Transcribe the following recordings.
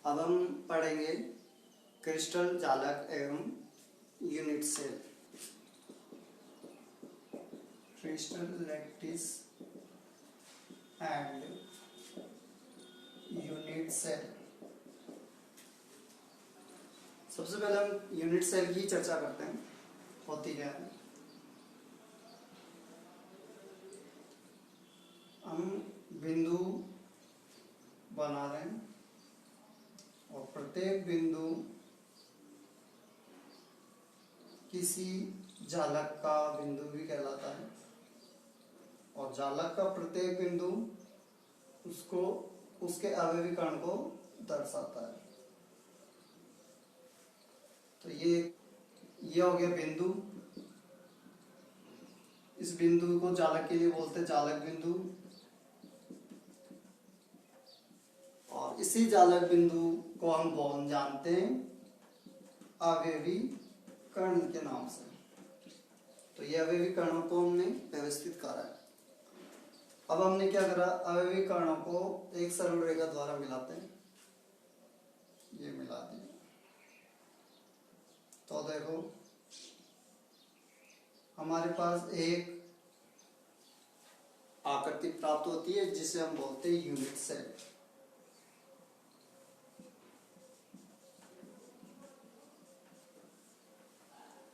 अब हम पढ़ेंगे क्रिस्टल जालक एवं unit cell. Crystal lattice and unit cell. सबसे पहले हम यूनिट सेल की चर्चा करते हैं, होती क्या है। हम बिंदु बना रहे हैं और प्रत्येक बिंदु किसी जालक का बिंदु भी कहलाता है और जालक का प्रत्येक बिंदु उसको उसके अवयवी कण को दर्शाता है। तो ये हो गया बिंदु। इस बिंदु को जालक के लिए बोलते हैं जालक बिंदु और इसी जालक बिंदु को हम जानते हैं अवयवी कण के नाम से। तो ये अवयवी कणों को हमने व्यवस्थित करा है। अब हमने क्या करा, अवयवी कणों को एक सरल रेखा द्वारा मिलाते हैं। ये मिला दिया तो देखो हमारे पास एक आकृति प्राप्त होती है जिसे हम बोलते हैं यूनिट सेल।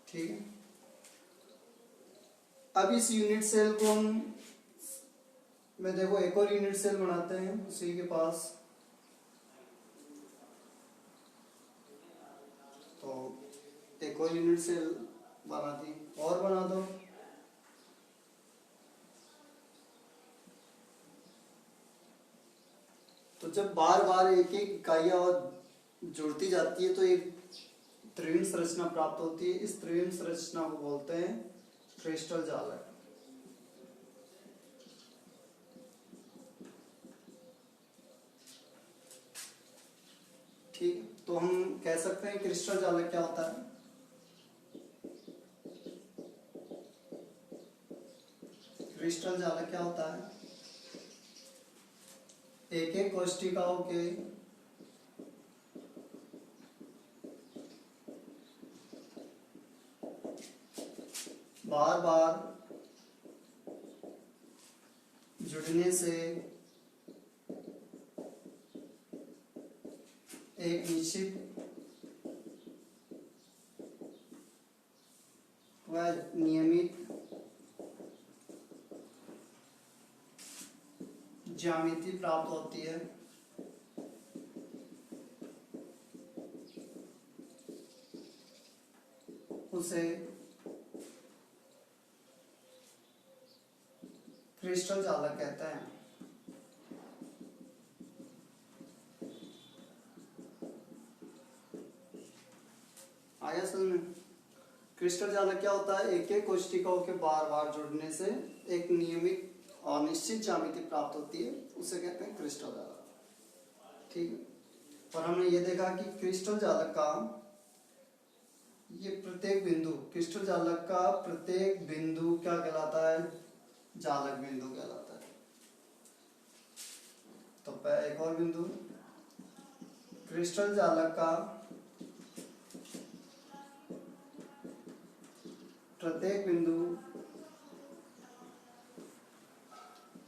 ठीक है। अब इस यूनिट सेल को हम मैं देखो एक और यूनिट सेल बनाते हैं उसी के पास। तो एक और यूनिट सेल बना दी और बना दो। तो जब बार बार एक एक इकाइयां और जुड़ती जाती है तो एक त्रिविम संरचना प्राप्त होती है। इस त्रिविम संरचना को बोलते हैं क्रिस्टल जालक। ठीक, तो हम कह सकते हैं क्रिस्टल जालक क्या होता है। क्रिस्टल जालक क्या होता है, एक एक कोशिकाओं के बार बार जुड़ने से एक निश्चित व नियमित ज्यामिति प्राप्त होती है। उसे क्रिस्टल जालक कहते हैं। आया समझ में। क्रिस्टल जालक क्या होता है, एक एक कोशिकाओं के बार बार जुड़ने से एक नियमित और निश्चित ज्यामिति प्राप्त होती है, उसे कहते हैं क्रिस्टल जालक। ठीक है। और हमने ये देखा कि क्रिस्टल जालक का ये प्रत्येक बिंदु, क्रिस्टल जालक का प्रत्येक बिंदु क्या कहलाता है, जालक बिंदु कहलाता है। तो एक और बिंदु, क्रिस्टल जालक का प्रत्येक बिंदु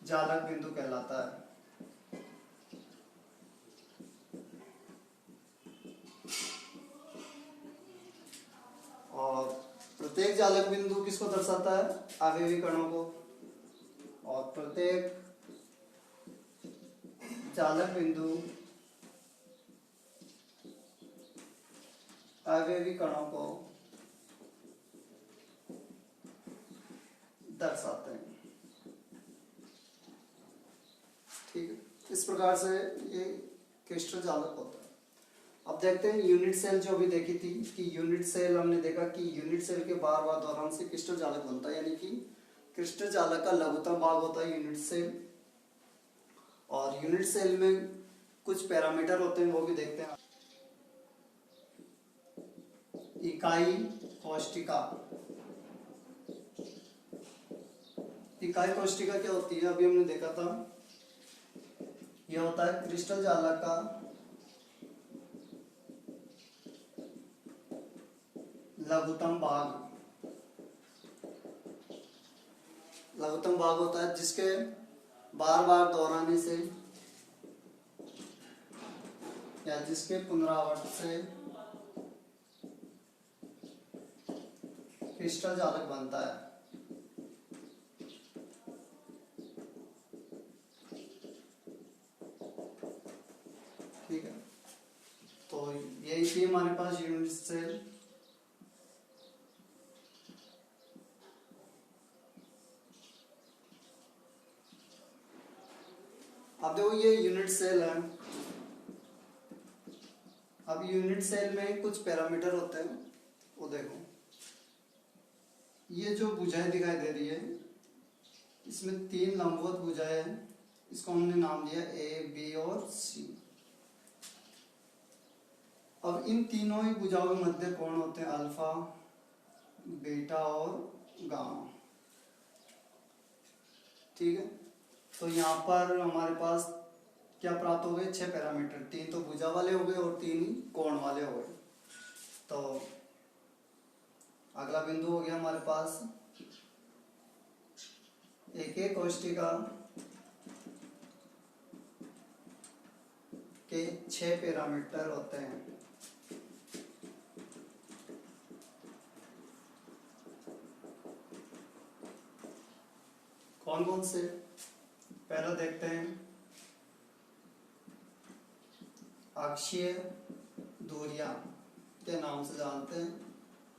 जालक बिंदु कहलाता है। और प्रत्येक जालक बिंदु किसको दर्शाता है, अवयवी कणों को। और प्रत्येक जालक बिंदु अवयवी कणों को दर्शाते हैं। ठीक है। इस प्रकार से ये क्रिस्टल जालक होता है। अब देखते हैं यूनिट सेल जो अभी देखी थी कि यूनिट सेल हमने देखा कि यूनिट सेल के बार बार दोहरान से क्रिस्टल जालक बनता है, यानी कि क्रिस्टल जालक का लघुतम भाग होता है यूनिट सेल। और यूनिट सेल में कुछ पैरामीटर होते हैं, वो भी देखते हैं। इकाई कोशिका। इकाई कोशिका क्या होती है, अभी हमने देखा था, यह होता है क्रिस्टल जालक का लघुत्तम भाग। लघुत्तम भाग होता है जिसके बार बार दोहराने से या जिसके पुनरावर्त से क्रिस्टल जालक बनता है। ठीक है, तो यही थी हमारे पास यूनिट सेल। अब देखो ये यूनिट सेल है। अब यूनिट सेल में कुछ पैरामीटर होते हैं, वो देखो। ये जो भुजाएं दिखाई दे रही है, इसमें 3 लंबवत भुजाएं हैं। इसको हमने नाम दिया ए, बी और सी। अब इन तीनों ही भुजाओं के मध्य कोण होते हैं अल्फा, बीटा और गामा। ठीक है, तो यहाँ पर हमारे पास क्या प्राप्त हो गए? 6 पैरामीटर। 3 तो भुजा वाले हो गए और 3 ही कोण वाले हो गए। तो अगला बिंदु हो गया हमारे पास एक कोष्ठिका के 6 पैरामीटर होते हैं। कौन कौन से? पहला देखते हैं, अक्षीय दूरियां के नाम से जानते हैं,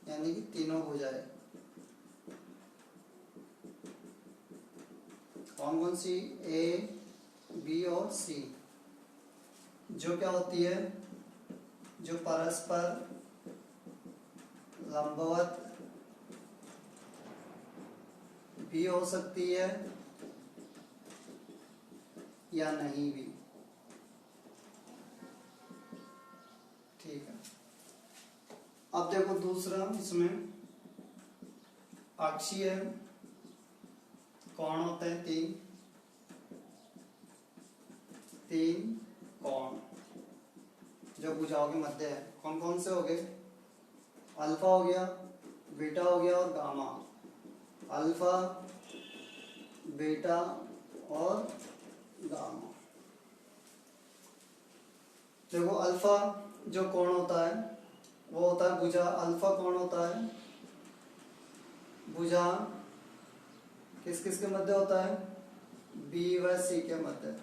यानी कि तीनों भुजाएं। कौन कौन सी? ए, बी और सी। जो क्या होती है? जो परस्पर लंबवत भी हो सकती है या नहीं भी। ठीक है, अब देखो दूसरा, इसमें अक्षीय कोण होते हैं 3 कोण जो भुजाओं के मध्य है। कौन कौन से हो गए? अल्फा हो गया, बीटा हो गया और गामा। अल्फा, बीटा और गामा। देखो अल्फा जो कोण होता है वो होता है भुजा। अल्फा कोण होता है भुजा किस किस के मध्य होता है? बी व सी के मध्य।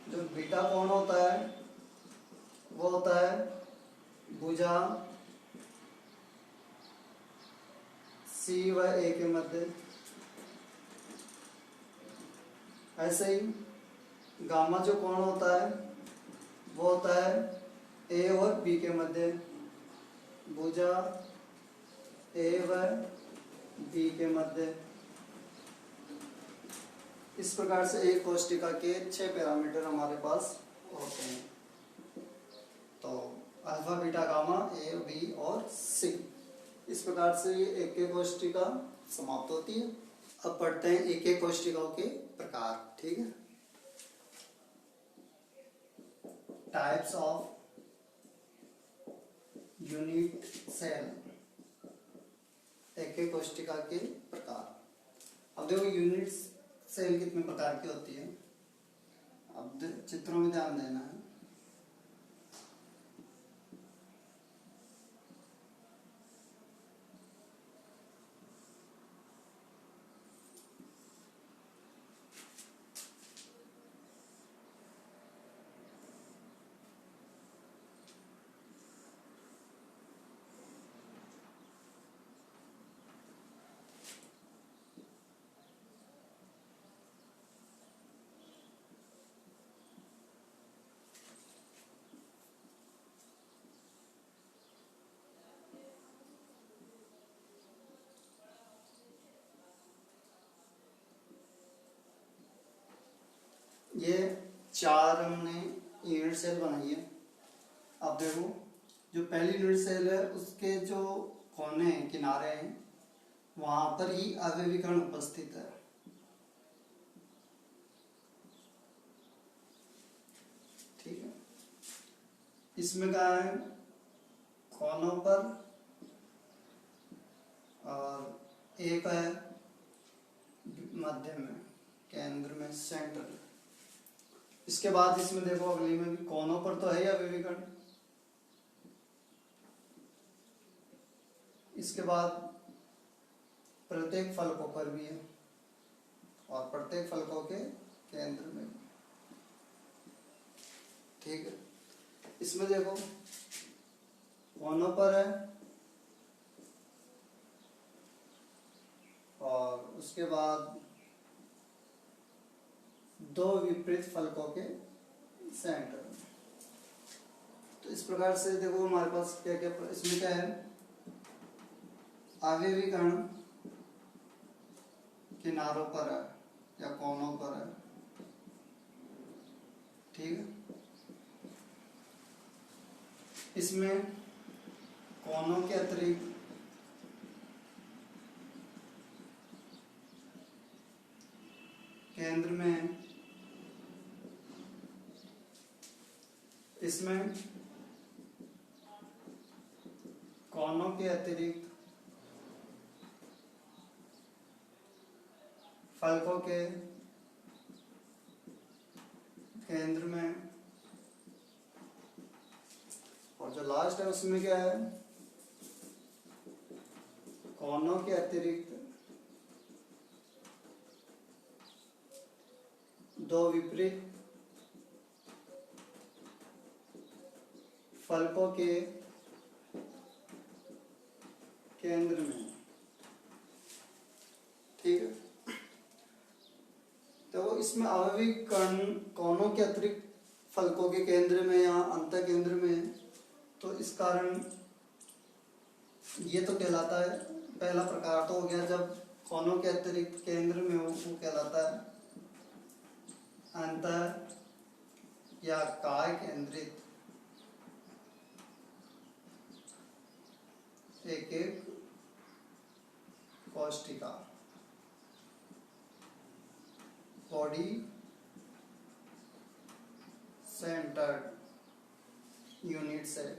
जो बीटा कोण होता है वो होता है भुजा सी व ए के मध्य। ऐसे ही गामा जो कोण होता है वो होता है ए और बी के मध्य। भुजा ए व बी के मध्य। इस प्रकार से एक कोष्ठिका के 6 पैरामीटर हमारे पास होते हैं। तो अल्फा, बीटा, गामा, ए, बी और सी। इस प्रकार से ये एक कोष्ठिका समाप्त होती है। अब पढ़ते हैं एक कोष्ठिकाओं के प्रकार। ठीक है, टाइप्स ऑफ यूनिट सेल। एक कोष्ठिका के प्रकार। अब देखो यूनिट सेल कितने प्रकार की होती है। अब चित्रों में ध्यान देना है। ये 4 हमने यूनिट सेल बनाई है। अब देखो जो पहली यूनिट सेल है उसके जो कोने हैं, किनारे हैं, वहां पर ही अवयवीकरण उपस्थित है। ठीक है, इसमें कहा है कोनों पर और एक है मध्य में, केंद्र में, सेंटर। इसके बाद इसमें देखो अगली में भी कोनों पर तो है या विविकर्ण। इसके बाद प्रत्येक फलकों पर भी है और प्रत्येक फलकों के केंद्र में। ठीक है, इसमें देखो कोनों पर है और उसके बाद दो विपरीत फलकों के सेंटर। तो इस प्रकार से देखो हमारे पास क्या क्या इसमें क्या है, आवेवी कण किनारों पर है या कोनों पर है। ठीक है, इसमें कोनों के अतिरिक्त केंद्र में, इसमें कोनों के अतिरिक्त फलकों के केंद्र में, और जो लास्ट है उसमें क्या है, कोनों के अतिरिक्त दो विपरीत फलकों के केंद्र में। ठीक है, तो इसमें आवयवी कण कोनों के अतिरिक्त फलकों के केंद्र में या अंत केंद्र में, तो इस कारण ये तो कहलाता है, पहला प्रकार तो हो गया जब कोनों के अतिरिक्त केंद्र में हो, वो कहलाता है अंत या काय केंद्रित एक एक कोशिका, बॉडी सेंटर्ड यूनिट सेल।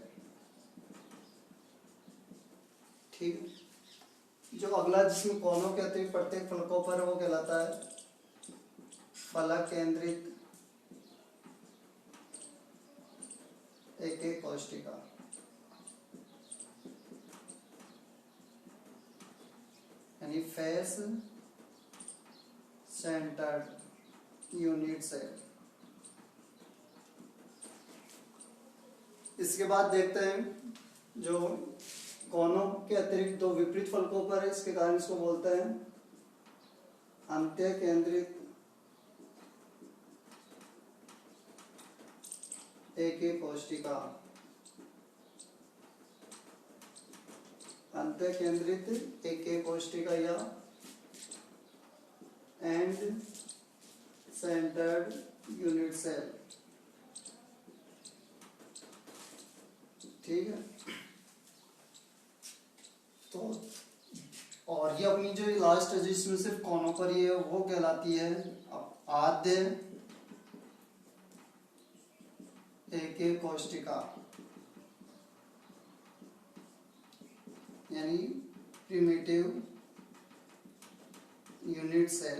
ठीक है, जो अगला जिसमें कोनों के अतिरिक्त प्रत्येक फलकों पर वो कहलाता है फलक केंद्रित एक एक कोशिका, यानी फेस सेंटर्ड यूनिट सेल। इसके बाद देखते हैं जो कोनों के अतिरिक्त दो विपरीत फलकों पर है, इसके कारण इसको बोलते हैं अंत्य केंद्रित एक एक कोशिका, अंत्य केंद्रित एक एक कोशिका या एंड सेंटर्ड यूनिट सेल। ठीक है, तो और ये अपनी जो लास्ट है जिसमें सिर्फ कोनों पर ही है वो कहलाती है आद्य एक एक कोशिका, यानी प्रिमिटिव यूनिट सेल।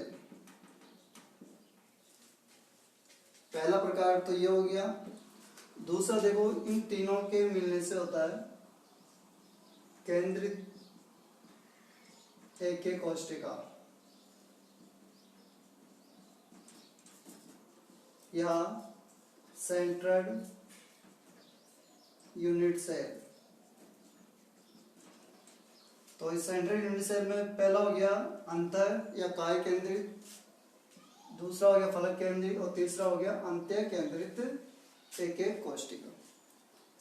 पहला प्रकार तो ये हो गया। दूसरा देखो इन तीनों के मिलने से होता है केंद्रित एक एक कोशिका या सेंट्रल यूनिट सेल। तो इस सेंट्रल यूनिट सेल में पहला हो गया अंतर या काय केंद्रित, दूसरा हो गया फलक केंद्रित और तीसरा हो गया अंत्य केंद्रित एक एक कोशिका।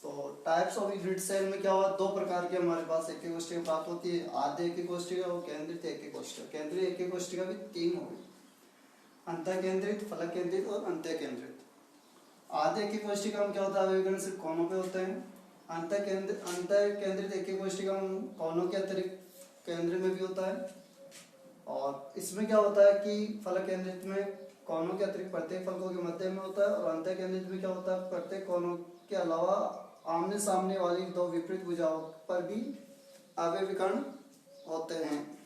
तो टाइप्स ऑफ यूनिट सेल में क्या हुआ, दो प्रकार के हमारे पास एक एक कोशिका प्राप्त होती है, आद्य एक एक कोशिका और केंद्रित एक एक कोशिका। केंद्रित एक एक कोशिका भी तीन हो गई, अंतर केंद्रित, फलक केंद्रित और अंत्य केंद्रित। आद्य एक एक कोशिका में क्या होता है, विभिन्न सिर्फ कोनों पे होते हैं। अंतर केंद्रित एक एक कोशिका कोनों के अतिरिक्त केंद्र में भी होता है। और इसमें क्या होता है कि फलक केंद्रित में कोनों के अतिरिक्त प्रत्येक फलकों के मध्य में होता है और अंतर केंद्रित में क्या होता है, प्रत्येक कोनों के अलावा आमने सामने वाली दो विपरीत भुजाओं पर भी अवयवीकरण होते हैं।